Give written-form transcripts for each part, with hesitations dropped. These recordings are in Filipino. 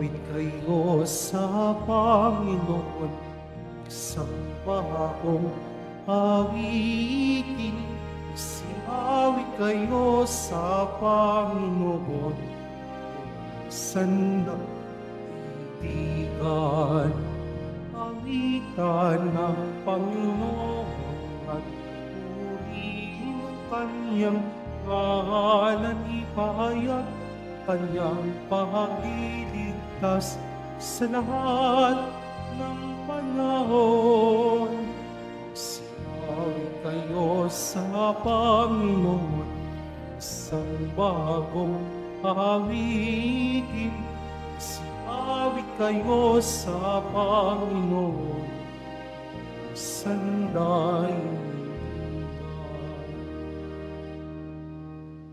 Awit kayo sa Panginoon, isang bagong awitin. Siawit kayo sa Panginoon, sandaigdigan. Awitan ng Panginoon at purihin ang kanyang ngalan, ipahayag kanyang pagliligtas sa lahat ng panahon. Siawit kayo sa Panginoon, isang bagong awitin. Siawit kayo sa Panginoon, sandaigdigan.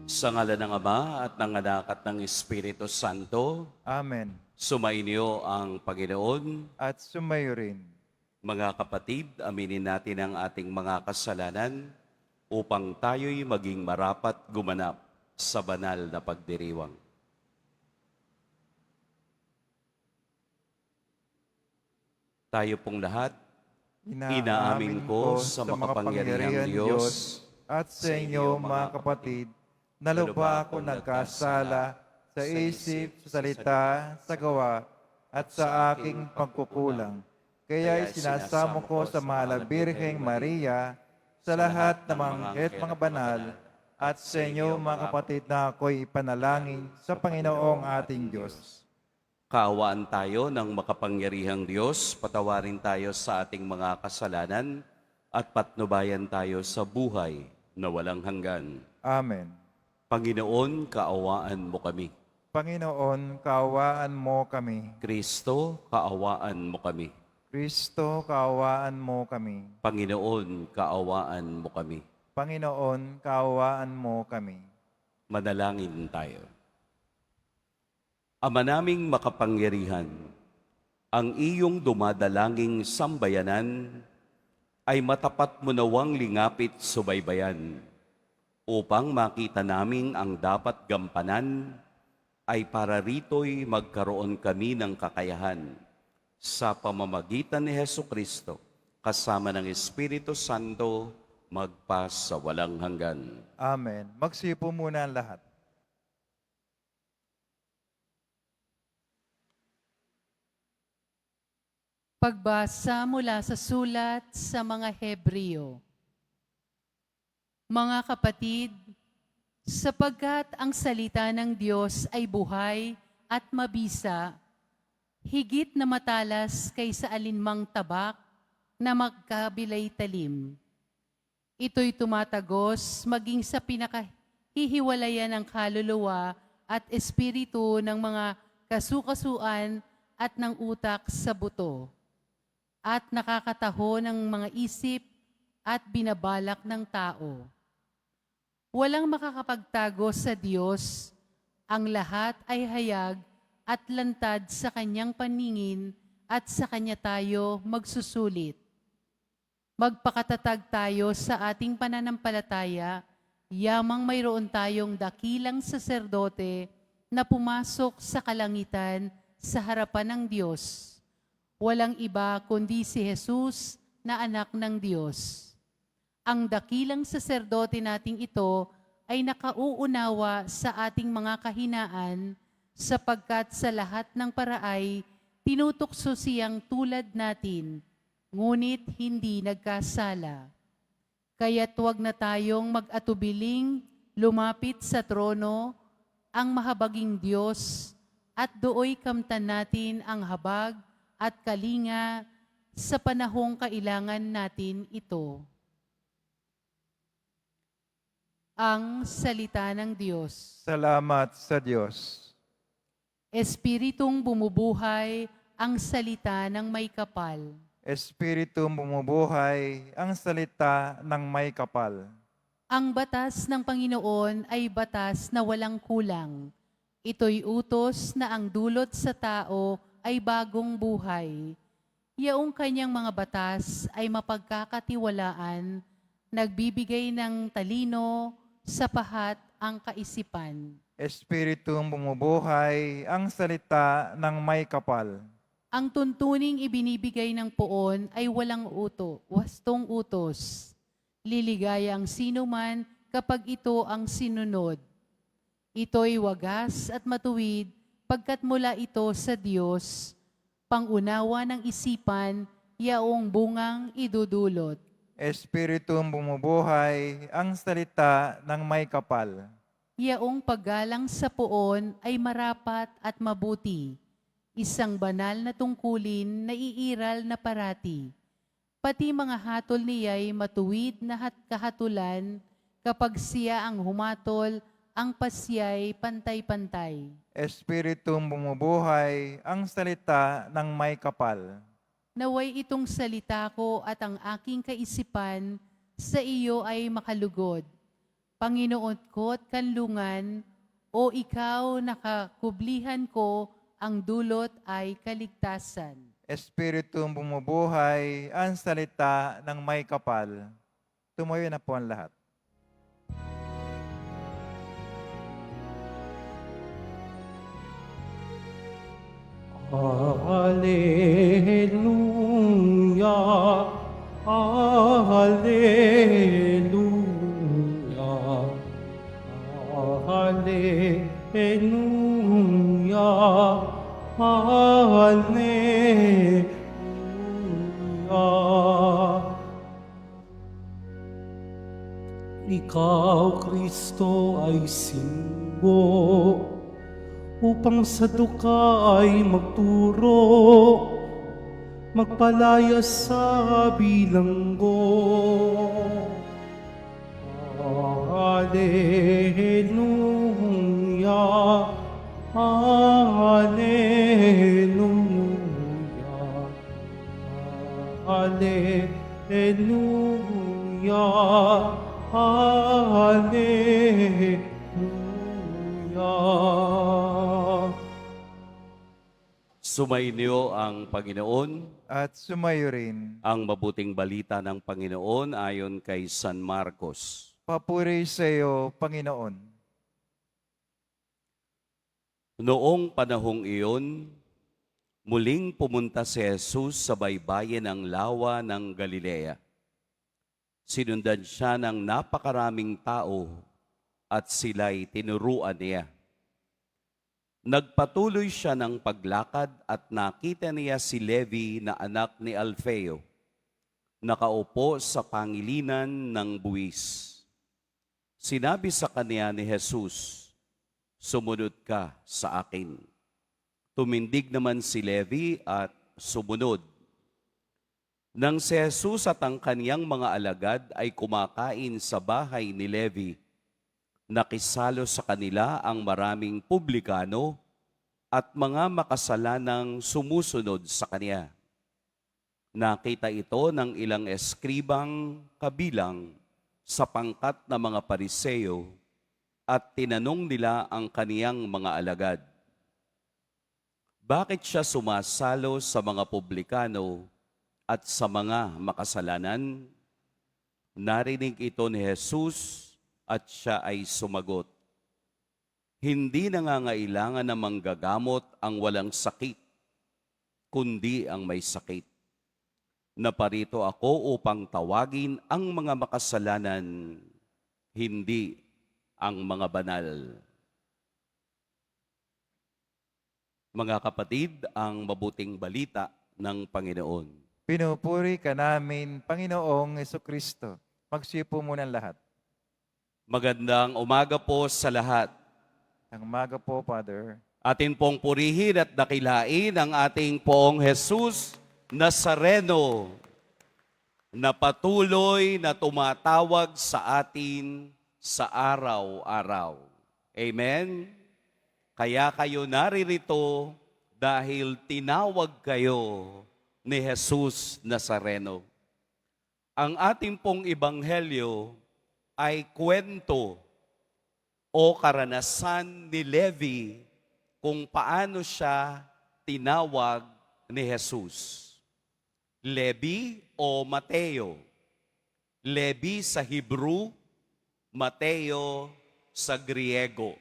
Sa ngala ng Ama at ng Anak at ng Espiritu Santo, Amen. sumainyo ang Panginoon. At sumayo rin. Mga kapatid, aminin natin ang ating mga kasalanan upang tayo'y maging marapat gumanap sa banal na pagdiriwang. Tayo pong lahat, inaamin ko sa makapangyarihang Diyos at sa inyo mga kapatid, na lubha ako nagkasala sa isip, sa salita, sa gawa, at sa aking pagkukulang. Kaya sinasamo ko sa mahal na Birheng Maria, sa lahat ng mga banal, at sa inyo mga kapatid na ako'y ipanalangin sa Panginoong ating Diyos. Kaawaan tayo ng makapangyarihang Diyos, patawarin tayo sa ating mga kasalanan, at patnubayan tayo sa buhay na walang hanggan. Amen. Panginoon, kaawaan mo kami. Panginoon, kaawaan mo kami. Kristo, kaawaan mo kami. Kristo, kaawaan mo kami. Panginoon, kaawaan mo kami. Panginoon, kaawaan mo kami. Manalangin tayo. Ama naming makapangyarihan, ang iyong dumadalanging sambayanan ay matapat mo nawang lingapit subaybayan upang makita naming ang dapat gampanan ay para rito'y magkaroon kami ng kakayahan sa pamamagitan ni Hesukristo kasama ng Espiritu Santo magpa sa walang hanggan. Amen. Magsipo muna ang lahat. Pagbasa mula sa sulat sa mga Hebreo. Mga kapatid, sapagkat ang salita ng Diyos ay buhay at mabisa, higit na matalas kaysa alinmang tabak na magkabilay talim. Ito'y tumatagos maging sa pinakahihiwalayan ng kaluluwa at espiritu ng mga kasukasuan at ng utak sa buto, at nakakataho ng mga isip at binabalak ng tao. Walang makakapagtago sa Diyos, ang lahat ay hayag at lantad sa Kanyang paningin at sa Kanya tayo magsusulit. Magpakatatag tayo sa ating pananampalataya, yamang mayroon tayong dakilang saserdote na pumasok sa kalangitan sa harapan ng Diyos. Walang iba kundi si Jesus na anak ng Diyos. Ang dakilang saserdote nating ito ay nakauunawa sa ating mga kahinaan sapagkat sa lahat ng paraay tinutukso siyang tulad natin, ngunit hindi nagkasala. Kaya't huwag na tayong mag-atubiling lumapit sa trono ang mahabaging Diyos at dooy kamtan natin ang habag at kalinga sa panahong kailangan natin ito. Ang salita ng Diyos. Salamat sa Diyos. Espiritong bumubuhay ang salita ng may kapal. Espiritu bumubuhay ang salita ng may kapal. Ang batas ng Panginoon ay batas na walang kulang. Ito'y utos na ang dulot sa tao ay bagong buhay. Yaong kanyang mga batas ay mapagkakatiwalaan, nagbibigay ng talino sa pahat ang kaisipan. Espiritong bumubuhay, ang salita ng may kapal. Ang tuntuning ibinibigay ng poon ay walang wastong utos. Liligaya ang sino man kapag ito ang sinunod. Ito'y wagas at matuwid pagkat mula ito sa Diyos, pangunawa ng isipan, yaong bungang idudulot. Espiritong bumubuhay, ang salita ng may kapal. Yaong paggalang sa poon ay marapat at mabuti, isang banal na tungkulin na iiral na parati. Pati mga hatol niya'y matuwid na kahatulan, kapag siya ang humatol, ang pasya'y pantay-pantay. Espiritong bumubuhay, ang salita ng may kapal. Naway itong salita ko at ang aking kaisipan sa iyo ay makalugod. Panginoon ko't kanlungan, o ikaw nakakublihan ko, ang dulot ay kaligtasan. Espiritong bumubuhay, ang salita ng may kapal. Tumayo na po ang lahat. Hallelujah, Hallelujah, Hallelujah, Hallelujah. Ikaw, Kristo, ay singgo upang sa duka ay magturo, magpalaya sa bilanggo. Hallelujah, Hallelujah, Hallelujah, Hallelujah. Sumainyo ang Panginoon. At sumayo rin. Ang mabuting balita ng Panginoon ayon kay San Marcos. Papuri sa iyo, Panginoon. Noong panahong iyon, muling pumunta si Jesus sa baybayin ng lawa ng Galilea. Sinundan siya ng napakaraming tao at sila'y tinuruan niya. Nagpatuloy siya ng paglakad at nakita niya si Levi na anak ni Alfeo, nakaupo sa pangilinan ng buwis. Sinabi sa kanya ni Jesus, "Sumunod ka sa akin." Tumindig naman si Levi at sumunod. Nang si Jesus at ang kaniyang mga alagad ay kumakain sa bahay ni Levi, nakisalo sa kanila ang maraming publikano at mga makasalanang sumusunod sa kanya. Nakita ito ng ilang eskribang kabilang sa pangkat na mga Pariseo at tinanong nila ang kaniyang mga alagad, "Bakit siya sumasalo sa mga publikano at sa mga makasalanan?" Narinig ito ni Jesus at siya ay sumagot, "Hindi nangangailangan na manggagamot ang walang sakit, kundi ang may sakit. Naparito ako upang tawagin ang mga makasalanan, hindi ang mga banal." Mga kapatid, ang mabuting balita ng Panginoon. Pinupuri ka namin, Panginoong Jesucristo. Magsipo muna ang lahat. Magandang umaga po sa lahat. Ang umaga po, Father. Atin pong purihin at dakilain ang ating poong Jesus Nazareno na patuloy na tumatawag sa atin sa araw-araw. Amen? Kaya kayo naririto dahil tinawag kayo ni Jesus Nazareno. Ang ating pong ebanghelyo ay kwento o karanasan ni Levi kung paano siya tinawag ni Jesus. Levi o Mateo. Levi sa Hebrew, Mateo sa Griego.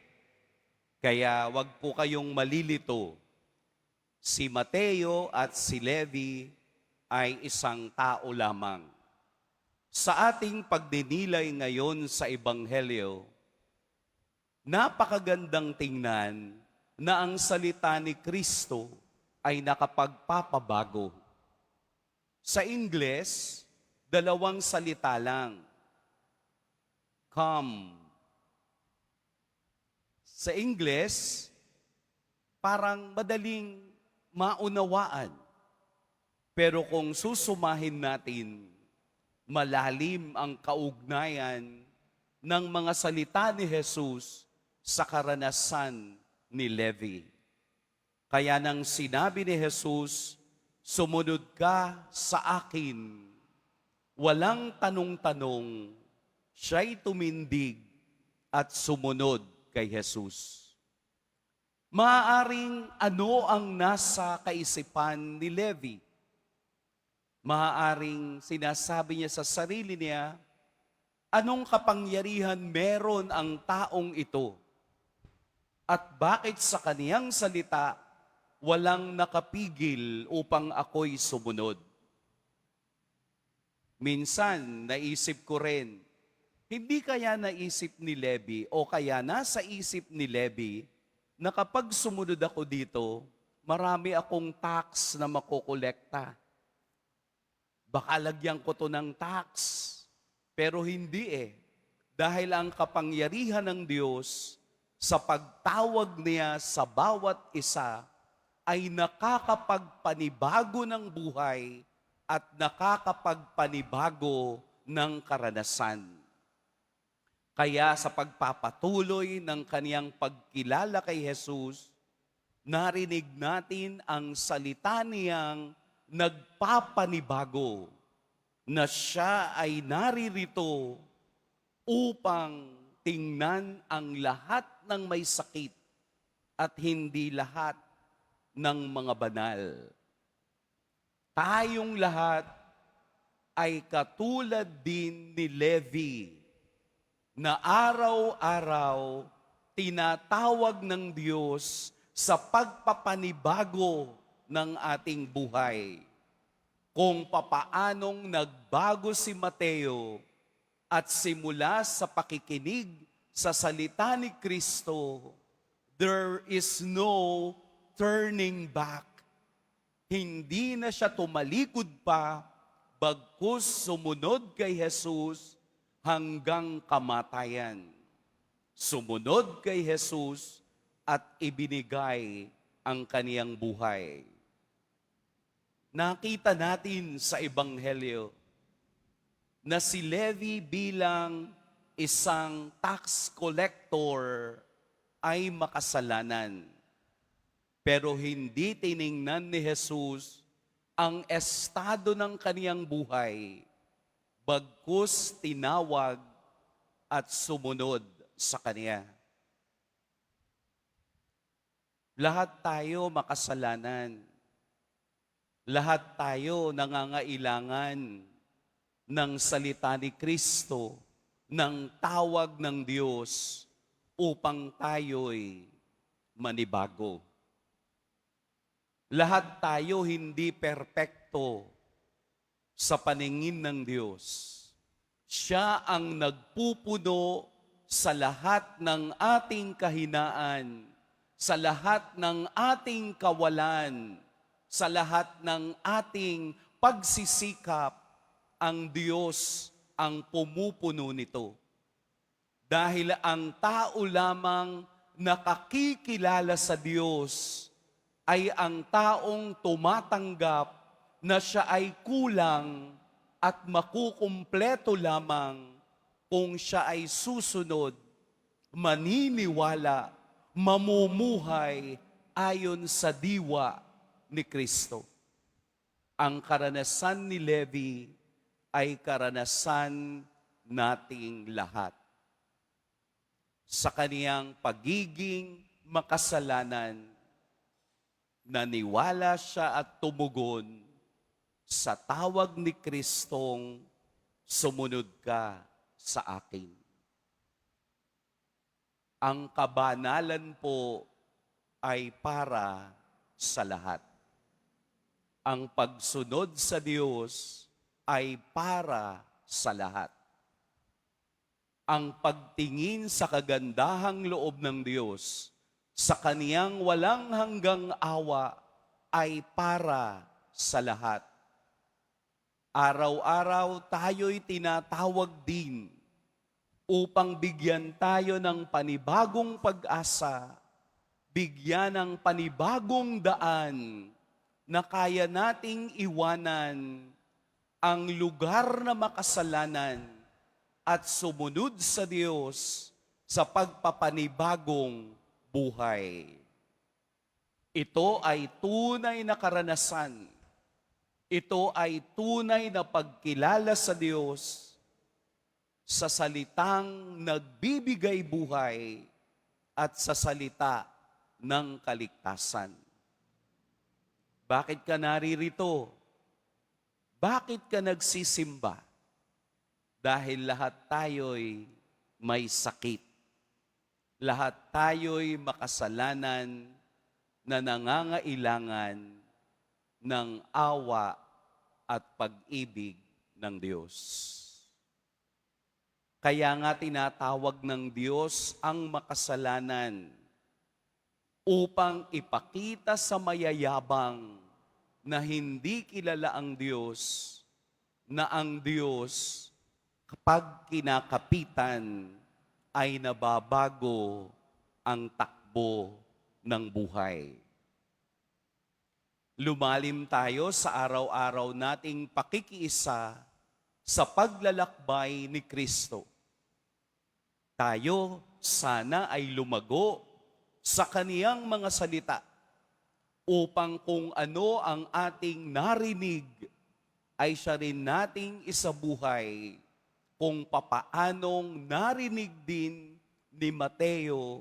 Kaya wag po kayong malilito. Si Mateo at si Levi ay isang tao lamang. Sa ating pagdinilay ngayon sa Ebanghelyo, napakagandang tingnan na ang salita ni Kristo ay nakapagpapabago. Sa Ingles, 2 salita lang. Come. Sa Ingles, parang madaling maunawaan. Pero kung susumahin natin, malalim ang kaugnayan ng mga salita ni Jesus sa karanasan ni Levi. Kaya nang sinabi ni Jesus, sumunod ka sa akin, walang tanong-tanong, siya'y tumindig at sumunod kay Jesus. Maaaring ano ang nasa kaisipan ni Levi? Maaaring sinasabi niya sa sarili niya, anong kapangyarihan meron ang taong ito? At bakit sa kaniyang salita, walang nakapigil upang ako'y sumunod? Minsan, naisip ko rin, hindi kaya naisip ni Levi o kaya nasa isip ni Levi na kapag sumunod ako dito, marami akong tax na makokolekta. Baka lagyan ko to ng tax. Pero hindi Dahil ang kapangyarihan ng Diyos sa pagtawag niya sa bawat isa ay nakakapagpanibago ng buhay at nakakapagpanibago ng karanasan. Kaya sa pagpapatuloy ng kaniyang pagkilala kay Jesus, narinig natin ang salita niyang nagpapanibago na siya ay naririto upang tingnan ang lahat ng may sakit at hindi lahat ng mga banal. Tayong lahat ay katulad din ni Levi na araw-araw tinatawag ng Diyos sa pagpapanibago ng ating buhay. Kung papaanong nagbago si Mateo at simula sa pakikinig sa salita ni Kristo, there is no turning back. Hindi na siya tumalikod pa, bagkus sumunod kay Jesus hanggang kamatayan. Sumunod kay Jesus at ibinigay ang kaniyang buhay. Nakita natin sa Ebanghelyo na si Levi bilang isang tax collector ay makasalanan. Pero hindi tiningnan ni Jesus ang estado ng kaniyang buhay, bagkus tinawag at sumunod sa kaniya. Lahat tayo makasalanan. Lahat tayo nangangailangan ng salita ni Kristo, ng tawag ng Diyos upang tayo'y manibago. Lahat tayo hindi perpekto sa paningin ng Diyos. Siya ang nagpupuno sa lahat ng ating kahinaan, sa lahat ng ating kawalan, sa lahat ng ating pagsisikap. Ang Diyos ang pumupuno nito. Dahil ang tao lamang nakakikilala sa Diyos ay ang taong tumatanggap na siya ay kulang at makukumpleto lamang kung siya ay susunod, maniniwala, mamumuhay ayon sa diwa ni Kristo. Ang karanasan ni Levi ay karanasan nating lahat. Sa kaniyang pagiging makasalanan, naniwala siya at tumugon sa tawag ni Kristong, sumunod ka sa akin. Ang kabanalan po ay para sa lahat. Ang pagsunod sa Diyos ay para sa lahat. Ang pagtingin sa kagandahang loob ng Diyos, sa kaniyang walang hanggang awa, ay para sa lahat. Araw-araw tayo'y tinatawag din upang bigyan tayo ng panibagong pag-asa, bigyan ng panibagong daan na kaya nating iwanan ang lugar na makasalanan at sumunod sa Diyos sa pagpapanibagong buhay. Ito ay tunay na karanasan. Ito ay tunay na pagkilala sa Diyos sa salitang nagbibigay buhay at sa salita ng kaligtasan. Bakit ka naririto? Bakit ka nagsisimba? Dahil lahat tayo'y may sakit. Lahat tayo'y makasalanan na nangangailangan ng awa at pag-ibig ng Diyos. Kaya nga tinatawag ng Diyos ang makasalanan upang ipakita sa mayayabang na hindi kilala ang Diyos, na ang Diyos kapag kinakapitan ay nababago ang takbo ng buhay. Lumalim tayo sa araw-araw nating pakikiisa sa paglalakbay ni Kristo. Tayo sana ay lumago sa kaniyang mga salita upang kung ano ang ating narinig ay siya rin nating isabuhay kung papaanong narinig din ni Mateo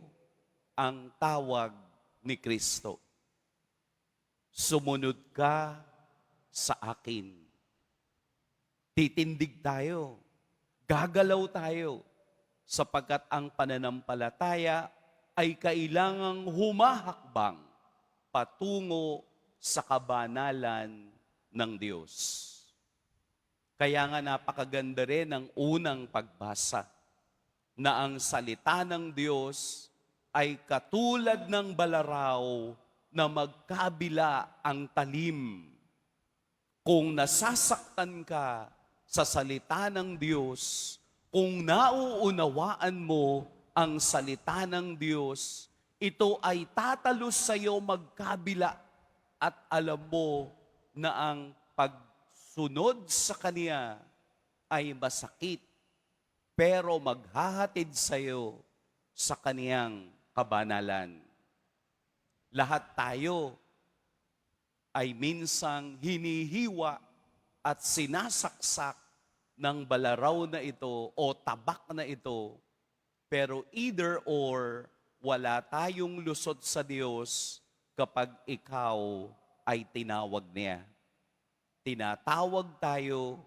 ang tawag ni Kristo. Sumunod ka sa akin. Titindig tayo, gagalaw tayo, sapagkat ang pananampalataya ay kailangang humahakbang patungo sa kabanalan ng Diyos. Kaya nga napakaganda rin ang unang pagbasa na ang salita ng Diyos ay katulad ng balaraw na magkabila ang talim. Kung nasasaktan ka sa salita ng Diyos, kung nauunawaan mo ang salita ng Diyos, ito ay tatalos sa iyo magkabila at alam mo na ang pagsunod sa Kanya ay masakit, pero maghahatid sa iyo sa Kaniyang kabanalan. Lahat tayo ay minsang hinihiwa at sinasaksak ng balaraw na ito o tabak na ito, pero either or, wala tayong lusot sa Diyos kapag ikaw ay tinawag niya. Tinatawag tayo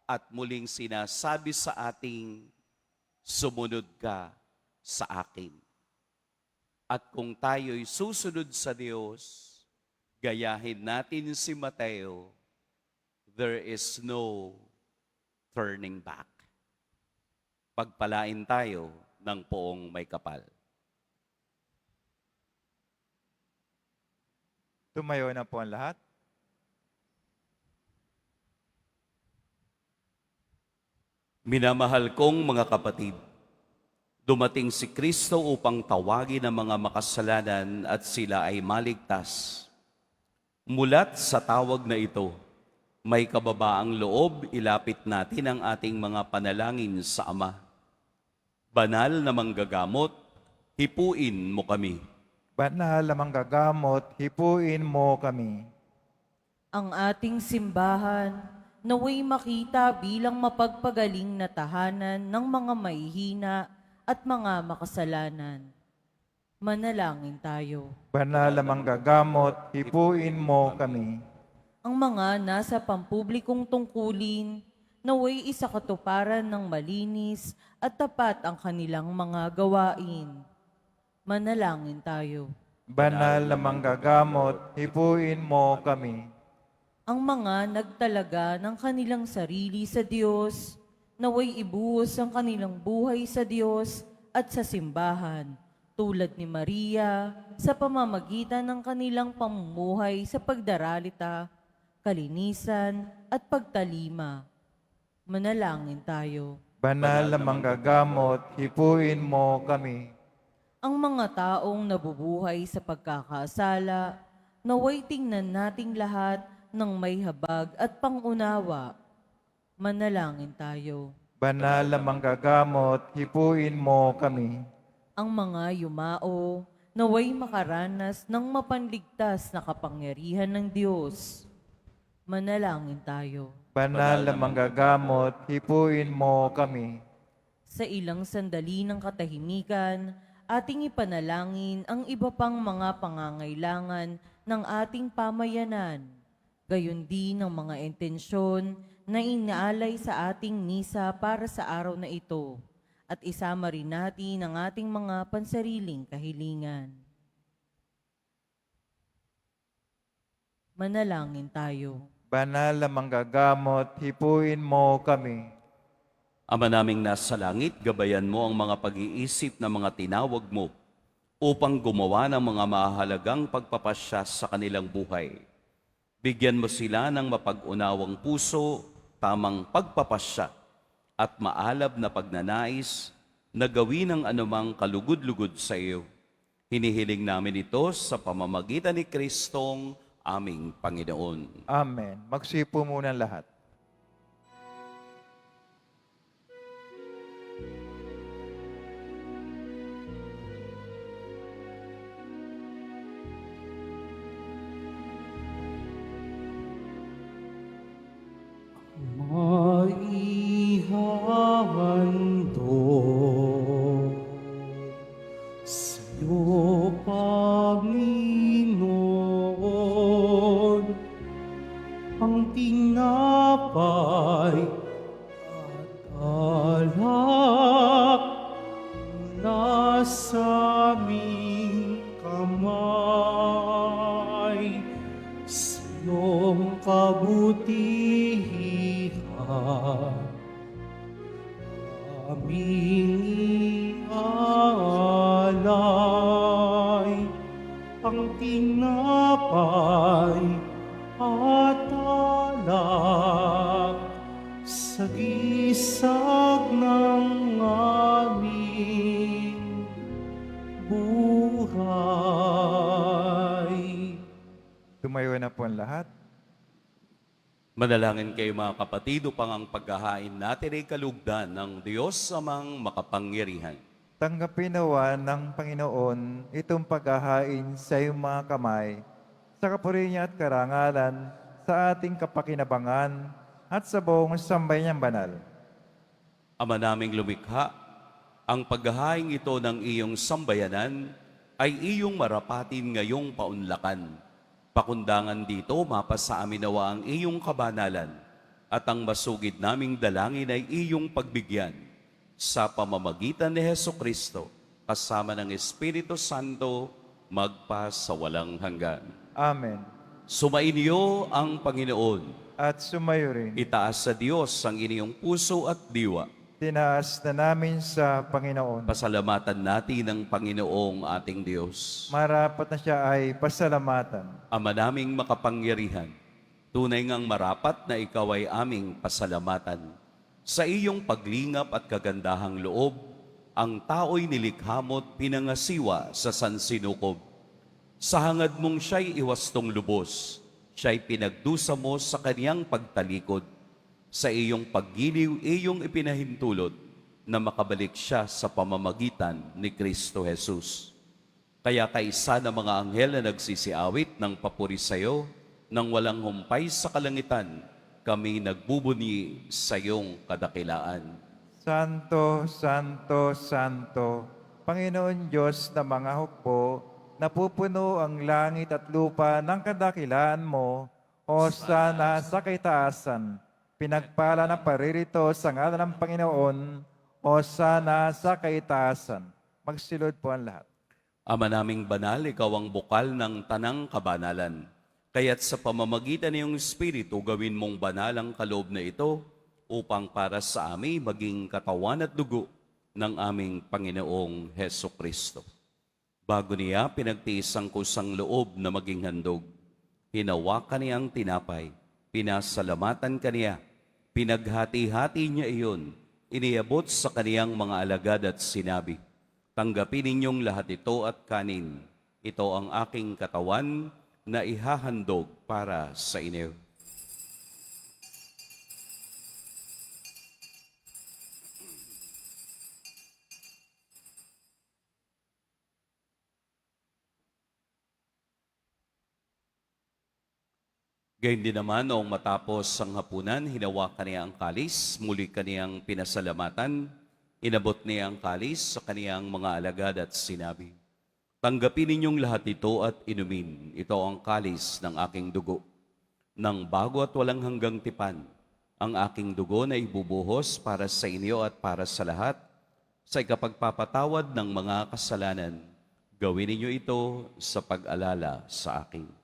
at muling sinasabi sa ating, sumunod ka sa akin. At kung tayo'y susunod sa Diyos, gayahin natin si Mateo, there is no turning back. Pagpalain tayo ng poong may kapal. Tumayo na po ang lahat. Minamahal kong mga kapatid, dumating si Kristo upang tawagin ang mga makasalanan at sila ay maligtas. Mulat sa tawag na ito, may kababaang loob, ilapit natin ang ating mga panalangin sa Ama. Banal na manggagamot, hipuin mo kami. Banal na manggagamot, hipuin mo kami. Ang ating simbahan naway makita bilang mapagpagaling na tahanan ng mga mahihina at mga makasalanan. Manalangin tayo. Banal na manggagamot, hipuin mo kami. Ang mga nasa pampublikong tungkulin naway isakatuparan ng malinis at tapat ang kanilang mga gawain. Manalangin tayo. Banal na manggagamot, hipuin mo kami. Ang mga nagtalaga ng kanilang sarili sa Diyos, naway ibuhos ang kanilang buhay sa Diyos at sa simbahan, tulad ni Maria sa pamamagitan ng kanilang pamumuhay sa pagdaralita, kalinisan at pagtalima. Manalangin tayo. Banal na manggagamot, hipuin mo kami. Ang mga taong nabubuhay sa pagkakasala, naway tingnan nating lahat ng may habag at pangunawa. Manalangin tayo. Banal na manggagamot, hipuin mo kami. Ang mga yumao, naway makaranas ng mapanligtas na kapangyarihan ng Diyos. Manalangin tayo. Banal na manggagamot, hipuin mo kami. Sa ilang sandali ng katahimikan, ating ipanalangin ang iba pang mga pangangailangan ng ating pamayanan. Gayon din ang mga intensyon na inaalay sa ating misa para sa araw na ito. At isama rin natin ang ating mga pansariling kahilingan. Manalangin tayo. Banal na manggagamot, hipuin mo kami. Ama naming nasa langit, gabayan mo ang mga pag-iisip ng mga tinawag mo upang gumawa ng mga mahalagang pagpapasya sa kanilang buhay. Bigyan mo sila ng mapag-unawang puso, tamang pagpapasya at maalab na pagnanais na gawin ang anumang kalugod-lugod sa iyo. Hinihiling namin ito sa pamamagitan ni Kristong aming Panginoon. Amen. Magsipo muna lahat. Maihahandog sa'yo, Panginoon, ang tinapay at alak na sa aming kamay. Sa iyong kabutihan, aming iaalay ang tinapay at alak sa gisag ng aming buhay. Tumayo na po ang lahat. Manalangin kayo mga kapatid upang ang paghahain natin ay kalugdan ng Diyos amang makapangyarihan. Tanggapin nawa ng Panginoon itong paghahain sa iyong mga kamay, sa kapurihan at karangalan, sa ating kapakinabangan at sa buong sambayanang banal. Ama naming lumikha, ang paghahain ito ng iyong sambayanan ay iyong marapatin ngayong paunlakan. Pakundangan dito, mapasa amin nawa ang iyong kabanalan at ang masugid naming dalangin ay iyong pagbigyan sa pamamagitan ni Heso Kristo kasama ng Espiritu Santo magpa sa walang hanggan. Amen. Sumainyo ang Panginoon. At sumayo rin. Itaas sa Diyos ang inyong puso at diwa. Tinaas na namin sa Panginoon. Pasalamatan natin ang Panginoong ating Diyos. Marapat na siya ay pasalamatan. Ama naming makapangyarihan, tunay ngang marapat na ikaw ay aming pasalamatan. Sa iyong paglingap at kagandahang loob, ang tao'y nilikhamot pinangasiwa sa sansinukob. Sa hangad mong siya'y iwastong lubos, siya'y pinagdusa mo sa kaniyang pagtalikod. Sa iyong paggiliw, iyong ipinahintulot na makabalik siya sa pamamagitan ni Kristo Jesus. Kaya kaisa ng mga anghel na nagsisiawit ng papuri sa iyo, nang walang humpay sa kalangitan, kami nagbubunyi sa iyong kadakilaan. Santo, Santo, Santo, Panginoon Diyos na mga hukbo, napupuno ang langit at lupa ng kadakilaan mo, o sana sa kaitaasan. Pinagpala na paririto sa ngalan ng Panginoon, o sana sa kaitaasan. Magsilod po ang lahat. Ama naming banal, ikaw ang bukal ng tanang kabanalan. Kaya't sa pamamagitan ng iyong Espiritu, gawin mong banal ang kaloob na ito upang para sa amin maging katawan at dugo ng aming Panginoong Heso Kristo. Bago niya pinagtiis ang kusang loob na maging handog, hinawakan niya ang tinapay, pinasalamatan kaniya, pinaghati-hati niya iyon, iniabot sa kaniyang mga alagad at sinabi, "Tanggapin ninyong lahat ito at kanin. Ito ang aking katawan na ihahandog para sa inyo." Gayun din naman, noong matapos ang hapunan, hinawakan niya ang kalis, muli kaniyang pinasalamatan, inabot niya ang kalis sa kaniyang mga alagad at sinabi, "Tanggapin ninyong lahat ito at inumin. Ito ang kalis ng aking dugo. Nang bago at walang hanggang tipan, ang aking dugo na ibubuhos para sa inyo at para sa lahat, sa ikapagpapatawad ng mga kasalanan. Gawin ninyo ito sa pag-alala sa akin."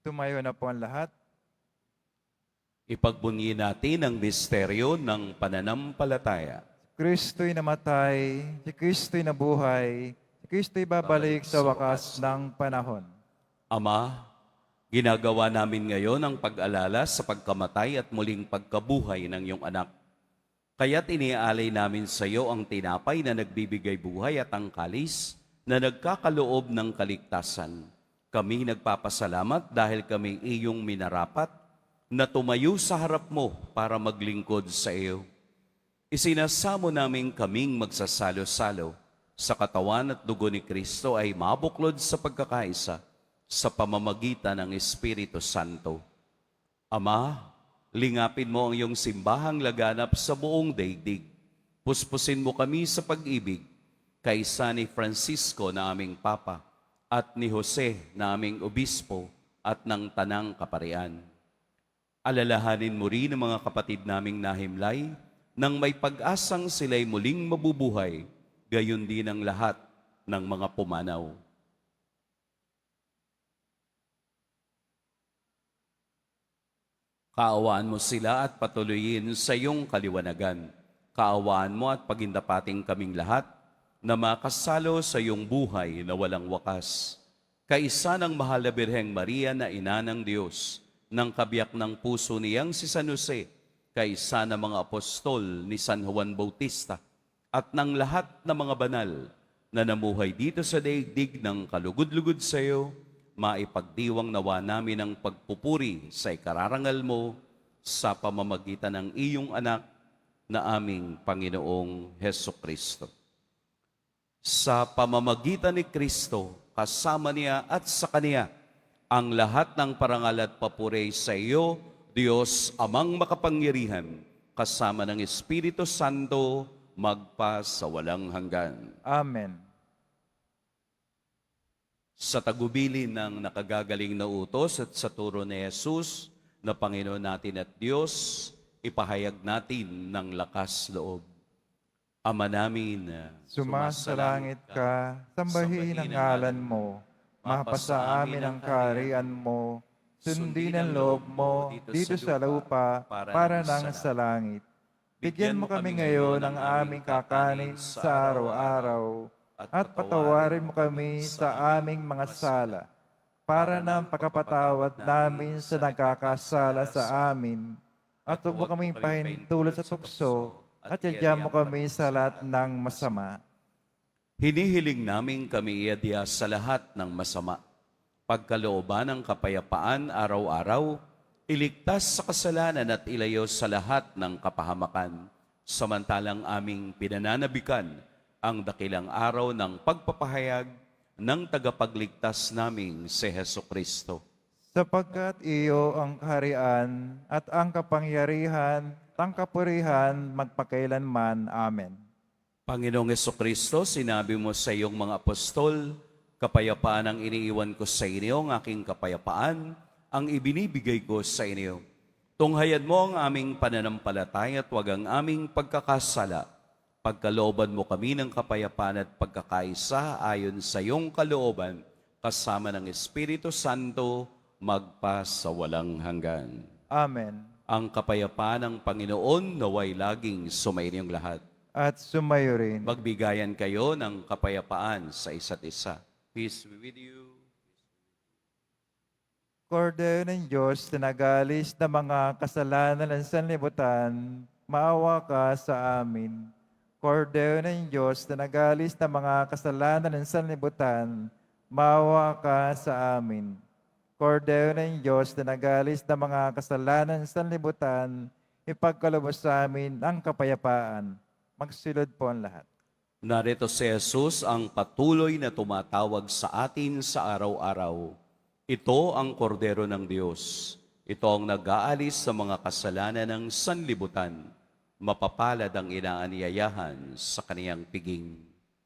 Tumayo na po ang lahat. Ipagbunyi natin ang misteryo ng pananampalataya. Kristo'y namatay, si Kristo'y nabuhay, si Kristo'y babalik sa wakas ng panahon. Ama, ginagawa namin ngayon ang pag-alala sa pagkamatay at muling pagkabuhay ng iyong anak. Kaya't iniaalay namin sa iyo ang tinapay na nagbibigay buhay at ang kalis na nagkakaloob ng kaligtasan. Kami nagpapasalamat dahil kami iyong minarapat na tumayo sa harap mo para maglingkod sa iyo. Isinasamo namin kaming magsasalo-salo sa katawan at dugo ni Kristo ay mabuklod sa pagkakaisa sa pamamagitan ng Espiritu Santo. Ama, lingapin mo ang iyong simbahang laganap sa buong daigdig. Puspusin mo kami sa pag-ibig kaysa ni Francisco na aming Papa at ni Jose na aming Obispo at ng Tanang Kaparian. Alalahanin mo rin ang mga kapatid naming nahimlay nang may pag-asang sila'y muling mabubuhay, gayon din ang lahat ng mga pumanaw. Kaawaan mo sila at patuloyin sa iyong kaliwanagan. Kaawaan mo at pagindapating kaming lahat na makasalo sa iyong buhay na walang wakas. Kaisa ng mahal na Birheng Maria na ina ng Diyos, ng kabiyak ng puso niyang si San Jose, kaisa ng mga apostol ni San Juan Bautista, at ng lahat ng mga banal na namuhay dito sa daigdig ng kalugod-lugod sa iyo, maipagdiwang nawa namin ang pagpupuri sa ikararangal mo sa pamamagitan ng iyong anak na aming Panginoong Heso Kristo. Sa pamamagitan ni Kristo, kasama niya at sa Kaniya, ang lahat ng parangal at papuri sa iyo, Diyos Amang makapangyarihan, kasama ng Espiritu Santo, magpa sa walang hanggan. Amen. Sa tagubilin ng nakagagaling na utos at sa turo ni Jesus, na Panginoon natin at Diyos, ipahayag natin ng lakas loob. Ama namin, Sumasalangit ka, sambahin ang ngalan mo, mapasa amin ang kaharian mo, sundin ang loob mo dito sa lupa para nang sa langit. Bigyan mo kami ngayon ng aming kakanin sa araw-araw, at patawarin mo kami sa aming mga sala, para ng pagkapatawad namin sa nagkakasala sa amin, at huwag mo kaming pahintulot sa tukso, at yadyan mo kami sa lahat ng masama. hinihiling namin kami iadya sa lahat ng masama. Pagkalooban ng kapayapaan araw-araw, iligtas sa kasalanan at ilayo sa lahat ng kapahamakan. Samantalang aming pinananabikan ang dakilang araw ng pagpapahayag ng tagapagligtas naming si Heso Kristo. Sapagkat iyo ang kaharian at ang kapangyarihan, ang kapurihan magpakailanman. Amen. Panginoong Jesucristo, sinabi mo sa iyong mga apostol, kapayapaan ang iniiwan ko sa inyo, ang aking kapayapaan, ang ibinibigay ko sa inyo. Tunghayan mo ang aming pananampalataya at huwag ang aming pagkakasala. Pagkalooban mo kami ng kapayapaan at pagkakaisa ayon sa iyong kalooban, kasama ng Espiritu Santo, magpa sa walang hanggan. Amen. Ang kapayapaan ng Panginoon naway laging sumainyong lahat. At sumayo rin. Magbigayan kayo ng kapayapaan sa isa't isa. Peace be with you. Kordero ng Diyos na nagalis ng mga kasalanan ng sanlibutan, maawa ka sa amin. Kordero ng Diyos na nagalis ng mga kasalanan ng sanlibutan, maawa ka sa amin. Kordero ng Diyos na nagalis ng mga kasalanan ng sanlibutan, ipagkaloob sa amin ang kapayapaan. Magsilod po ang lahat. Narito si Jesus ang patuloy na tumatawag sa atin sa araw-araw. Ito ang kordero ng Diyos. Ito ang nag-aalis sa mga kasalanan ng sanlibutan. Mapapalad ang inaanyayahan sa kaniyang piging.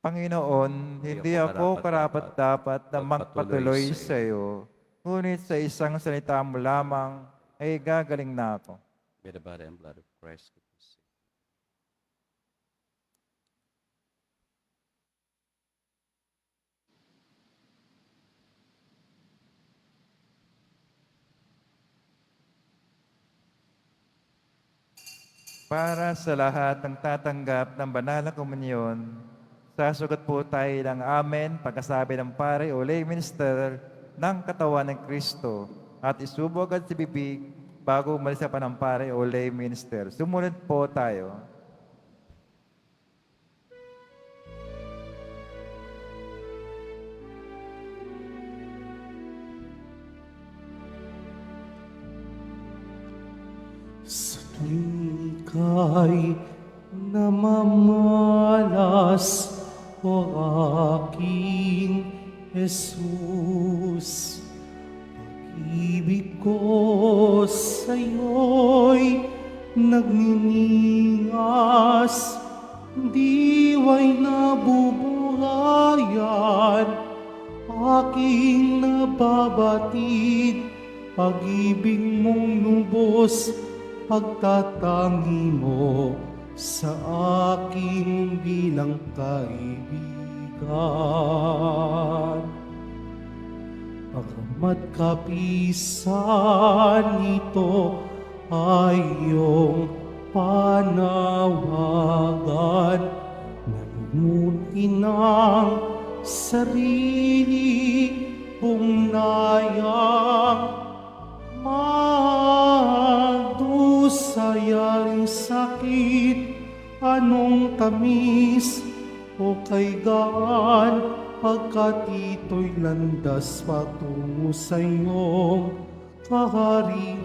Panginoon, hindi ako karapat-dapat na magpatuloy sa iyo, ngunit sa isang salita mo lamang ay gagaling na ako. May the body and blood of Christ. Para sa lahat ng tatanggap ng banal na komunyon, sasagot po tayo ng amen pagkasabi ng pare o lay minister ng katawan ng Kristo at isubog at sa bibig bago umalis pa ng pare o lay minister. Sumunod po tayo. Sa tuwing ka'y namamalas, o aking Jesus, pag-ibig ko sa'yo'y nagniningas, diwa'y nabubuhayan, aking nababatid, pag-ibig mong lubos, pagtatangi mo sa aking bilang kaibigan. Pagkamat kapisan ito ay iyong panawagan, nalumutin ang sarili kong nayang magdusaya ring sakit, anong tamis o kay gaan, pagkat ito'y landas patungo sa iyong kaharian.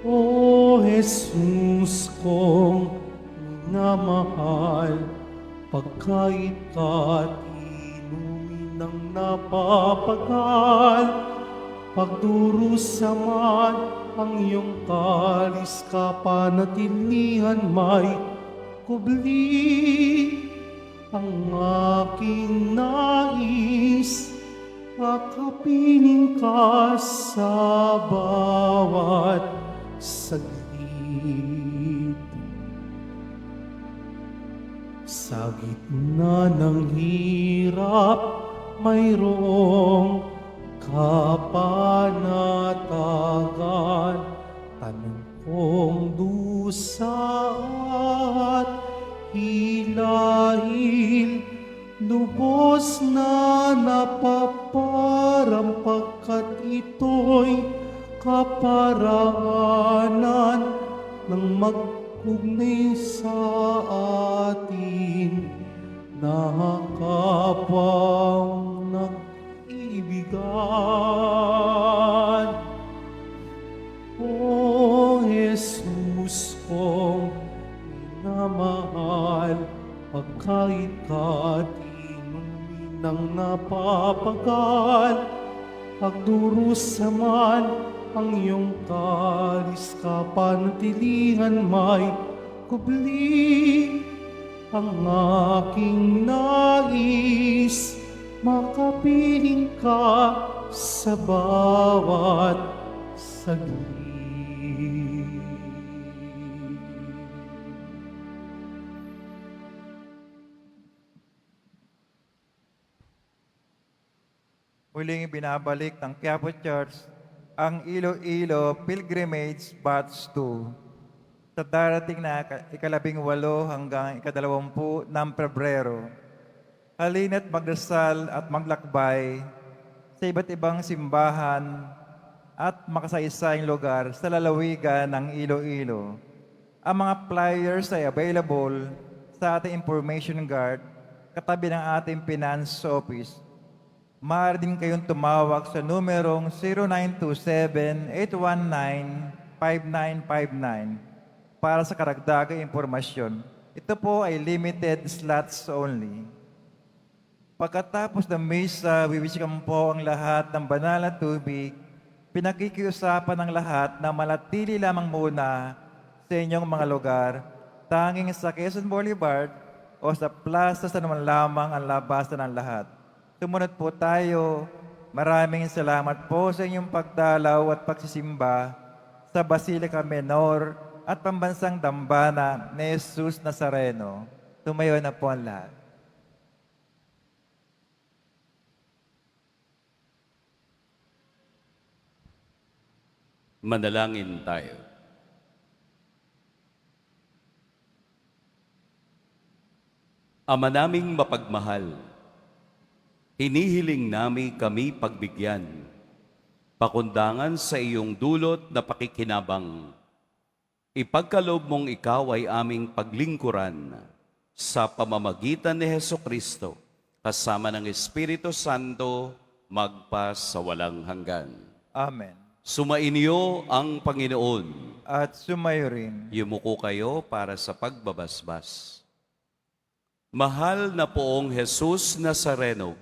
O Jesus kong minamahal, pagkait ka't inumin ng napapagal, pagdurusa man ang iyong kalis, kapanatilihan may kubli. Ang aking nais, makapiling ka sa bawat saglit. Sa gitna ng hirap, mayroong kapanatagan, tanong kong dusa at hilahil, lubos na napaparam, pagkat ito'y kaparaanan ng mag-ugnay sa atin, na kapwang nag-ibigan. O Jesus kong minamahal, pagkait ka't inumin ng napapagal, pagdurusa man ang iyong kalis, kapanatilihan may kubli. Ang aking nais, makapiling ka sa bawat saglit. Muling binabalik ng Quiapo Church ang Iloilo Pilgrimage Batch 2 sa darating na ika-18 hanggang ika-20 ng Pebrero. Halina't magdasal at maglakbay sa iba't ibang simbahan at makasaysayang lugar sa lalawigan ng Iloilo. Ang mga flyers ay available sa ating information guard katabi ng ating finance office. Maaari din kayong tumawag sa numerong 0927-819-5959 para sa karagdagang impormasyon. Ito po ay limited slots only. Pagkatapos ng misa, wiwisikan po ang lahat ng banal na tubig. Pinakikiusapan ng lahat na manatili lamang muna sa inyong mga lugar, tanging sa Quezon Boulevard o sa plaza sa naman lamang ang labasan ng lahat. Sumunod po tayo. Maraming salamat po sa inyong pagdalaw at pagsisimba sa Basilica Menor at Pambansang Dambana ni Jesus Nazareno. Tumayo na po ang lahat. Manalangin tayo. Ama naming mapagmahal, hinihiling namin kami pagbigyan, pakundangan sa iyong dulot na pakikinabang. Ipagkaloob mong ikaw ay aming paglingkuran sa pamamagitan ni Hesukristo, kasama ng Espiritu Santo, magpa sa walang hanggan. Amen. Sumainyo ang Panginoon. At sumayo rin. Yumuko kayo para sa pagbabasbas. Mahal na poong Jesus Nazareno,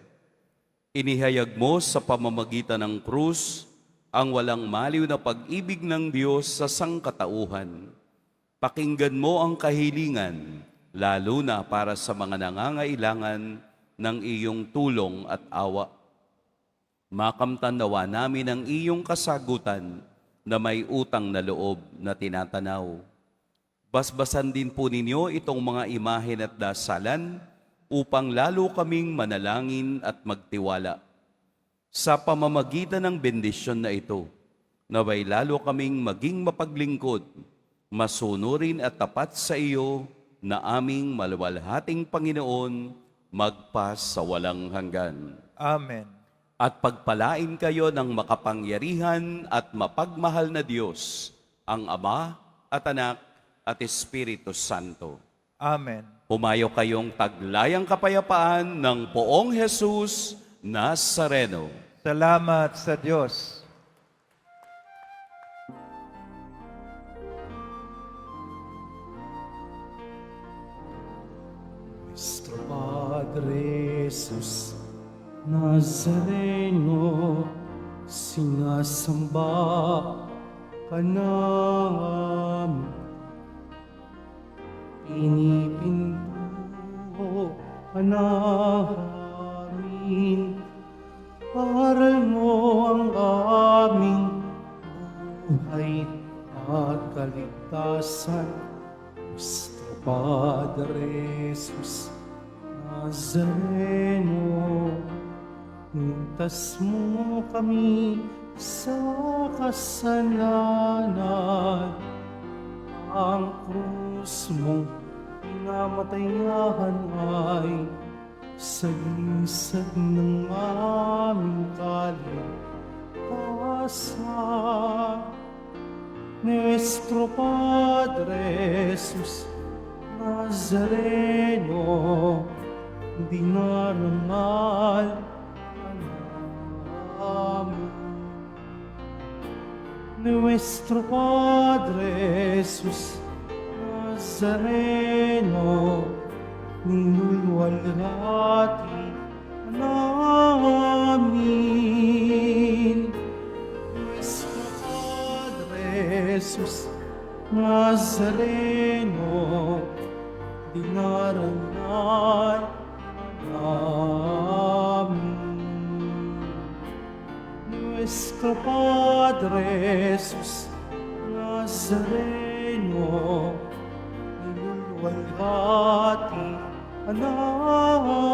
inihayag mo sa pamamagitan ng krus ang walang maliw na pag-ibig ng Diyos sa sangkatauhan. Pakinggan mo ang kahilingan, lalo na para sa mga nangangailangan ng iyong tulong at awa. Makamtan nawa namin ang iyong kasagutan na may utang na loob na tinatanaw. Basbasan din po ninyo itong mga imahen at dasalan upang lalo kaming manalangin at magtiwala. Sa pamamagitan ng bendisyon na ito, naway lalo kaming maging mapaglingkod, masunurin at tapat sa iyo na aming maluwalhating Panginoon, magpa sa walang hanggan. Amen. At pagpalain kayo ng makapangyarihan at mapagmahal na Diyos, ang Ama at Anak at Espiritu Santo. Amen. Pumayo kayong taglayang kapayapaan ng poong Jesus Nazareno. Salamat sa Diyos. Nuestro Padre Jesus Nazareno, sinasamba ka namin. Pinipinto ka namin. Aral mo ang aming buhay at kaligtasan. Nuestro Padre Jesus Nazareno, hintas mo kami sa kasalanan. Ang krus mong pinamatayan ay sagisag ng aming kaligtasan. Nuestro Padre Jesus Nazareno, dinarangal namin. Nuestro Padre Jesus Nazareno, ninulwalhati namin. Nuestro Padre Jesus Nazareno, dinarangal namin. Nuestro Padre Jesus Nazareno, inulwalhati anak